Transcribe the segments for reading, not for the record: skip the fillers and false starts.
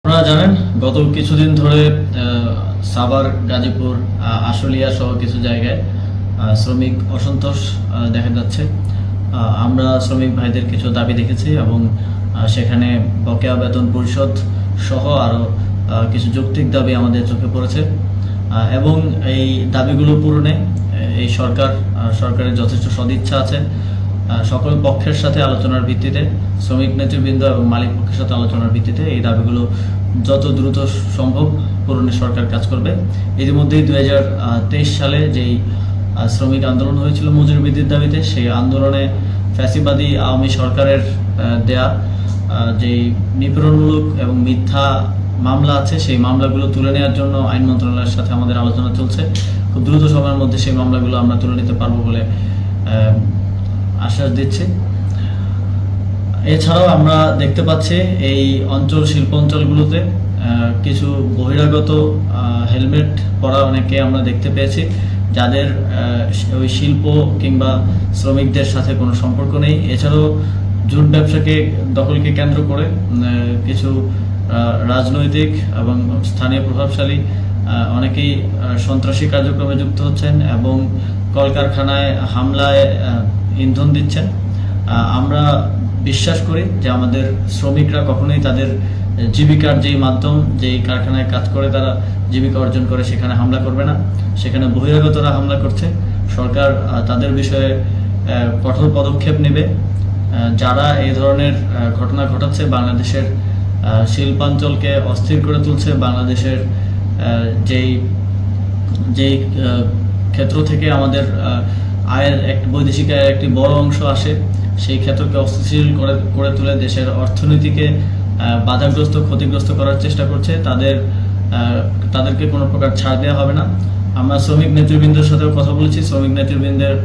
আপনারা জানেন গত কিছুদিন ধরে সাভার, গাজীপুর, আশুলিয়া সহ কিছু জায়গায় শ্রমিক অসন্তোষ দেখা যাচ্ছে। আমরা শ্রমিক ভাইদের কিছু দাবি দেখেছি এবং সেখানে বকেয়া বেতন পরিশোধ সহ আরও কিছু যৌক্তিক দাবি আমাদের চোখে পড়েছে এবং এই দাবিগুলো পূরণে এই সরকারের যথেষ্ট সদিচ্ছা আছে। সকল পক্ষের সাথে আলোচনার ভিত্তিতে, শ্রমিক নেতৃবৃন্দ এবং মালিক পক্ষের সাথে আলোচনার ভিত্তিতে এই দাবিগুলো যত দ্রুত সম্ভব পূরণে সরকার কাজ করবে। ইতিমধ্যেই 2023 সালে যেই শ্রমিক আন্দোলন হয়েছিল মজুরি বৃদ্ধির দাবিতে, সেই আন্দোলনে ফ্যাসিবাদী আওয়ামী সরকারের দেয়া যেই নিপীড়নমূলক এবং মিথ্যা মামলা আছে, সেই মামলাগুলো তুলে নেওয়ার জন্য আইন মন্ত্রণালয়ের সাথে আমাদের আলোচনা চলছে। খুব দ্রুত সময়ের মধ্যে সেই মামলাগুলো আমরা তুলে নিতে পারবো বলে আশ্বাস দিচ্ছে। এছাড়াও আমরা দেখতে পাচ্ছি এই শিল্প অঞ্চলগুলোতে কিছু বহিরাগত হেলমেট পরা অনেকে আমরা দেখতে পেয়েছি, যাদের ওই শিল্প কিংবা শ্রমিকদের সাথে কোনো সম্পর্ক নেই। এছাড়াও জুট ব্যবসাকে দখলকে কেন্দ্র করে কিছু রাজনৈতিক এবং স্থানীয় প্রভাবশালী অনেকেই সন্ত্রাসী কার্যক্রমে যুক্ত হচ্ছেন এবং কলকারখানায় হামলায় ইন্ধন দিচ্ছেন। আমরা বিশ্বাস করি যে আমাদের শ্রমিকরা কখনোই তাদের জীবিকার যেই মাধ্যম, যেই কারখানায় কাজ করে তারা জীবিকা অর্জন করে, সেখানে হামলা করবে না। সেখানে বহিরাগতরা হামলা করছে। সরকার তাদের বিষয়ে কঠোর পদক্ষেপ নেবে। যারা এই ধরনের ঘটনা ঘটাচ্ছে, বাংলাদেশের শিল্পাঞ্চলকে অস্থির করে তুলছে, বাংলাদেশের যেই ক্ষেত্র থেকে আমাদের আয়ের বৈদেশিক আয়ের একটি বড় অংশ আসে, সেই ক্ষেত্রকে অস্থিতিশীল করে তুলে দেশের অর্থনীতিকে বাধাগ্রস্ত, ক্ষতিগ্রস্ত করার চেষ্টা করছে, তাদেরকে কোনো প্রকার ছাড় দেওয়া হবে না। আমরা শ্রমিক নেতৃবৃন্দের সাথেও কথা বলেছি। শ্রমিক নেতৃবৃন্দের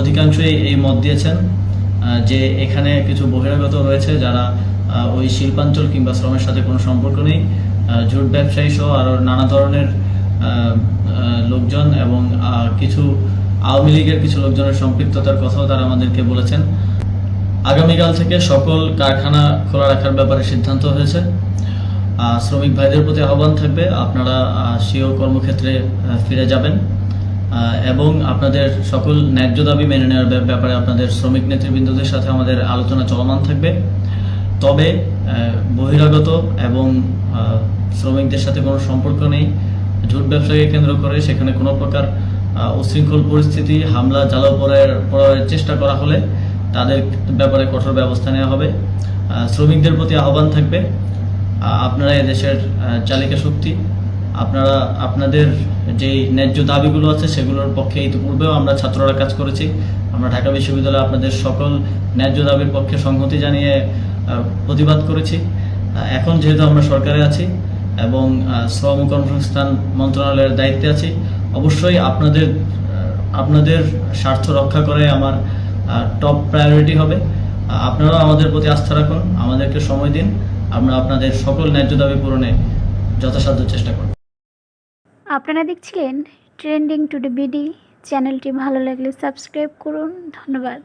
অধিকাংশই এই মত দিয়েছেন যে এখানে কিছু বহিরাগত রয়েছে যারা ওই শিল্পাঞ্চল কিংবা শ্রমের সাথে কোনো সম্পর্ক নেই। জুট ব্যবসায়ী সহ আরও নানা ধরনের লোকজন এবং কিছু আওয়ামী লীগের কিছু লোকজনের সম্পৃক্ততার কথাও তারা আমাদেরকে বলেছেন। আগামীকাল থেকে সকল কারখানা খোলা রাখার ব্যাপারে সিদ্ধান্ত হয়েছে। শ্রমিক ভাইদের প্রতি আহ্বান থাকবে, আপনারা স্বীয় কর্মক্ষেত্রে ফিরে যাবেন এবং আপনাদের সকল ন্যায্য দাবি মেনে নেওয়ার ব্যাপারে আপনাদের শ্রমিক নেতৃবৃন্দদের সাথে আমাদের আলোচনা চলমান থাকবে। তবে বহিরাগত এবং শ্রমিকদের সাথে কোনো সম্পর্ক নেই, জুট ব্যবসাকে কেন্দ্র করে সেখানে কোনো প্রকার উশৃঙ্খল পরিস্থিতি, হামলা, জ্বালাও পোড়ার চেষ্টা করা হলে তাদের ব্যাপারে কঠোর ব্যবস্থা নেওয়া হবে। শ্রমিকদের প্রতি আহ্বান থাকবে, আপনারা এদেশের চালিকা শক্তি, আপনারা আপনাদের যেই ন্যায্য দাবিগুলো আছে সেগুলোর পক্ষে ইতিপূর্বেও আমরা ছাত্ররা কাজ করেছি। আমরা ঢাকা বিশ্ববিদ্যালয়ে আপনাদের সকল ন্যায্য দাবির পক্ষে সংহতি জানিয়ে প্রতিবাদ করেছি। এখন যেহেতু আমরা সরকারে আছি এবং শ্রম কর্মসংস্থান মন্ত্রণালয়ের দায়িত্বে আছি, অবশ্যই আপনাদের স্বার্থ রক্ষা করে আমার টপ প্রায়োরিটি হবে। আপনারাও আমাদের প্রতি আস্থা রাখুন, আমাদেরকে সময় দিন, আমরা আপনাদের সকল ন্যায্য দাবি পূরণে যথাসাধ্য চেষ্টা করব। আপনারা দেখছিলেন ট্রেন্ডিং টুডে বিডি। চ্যানেলটি ভালো লাগলে সাবস্ক্রাইব করুন। ধন্যবাদ।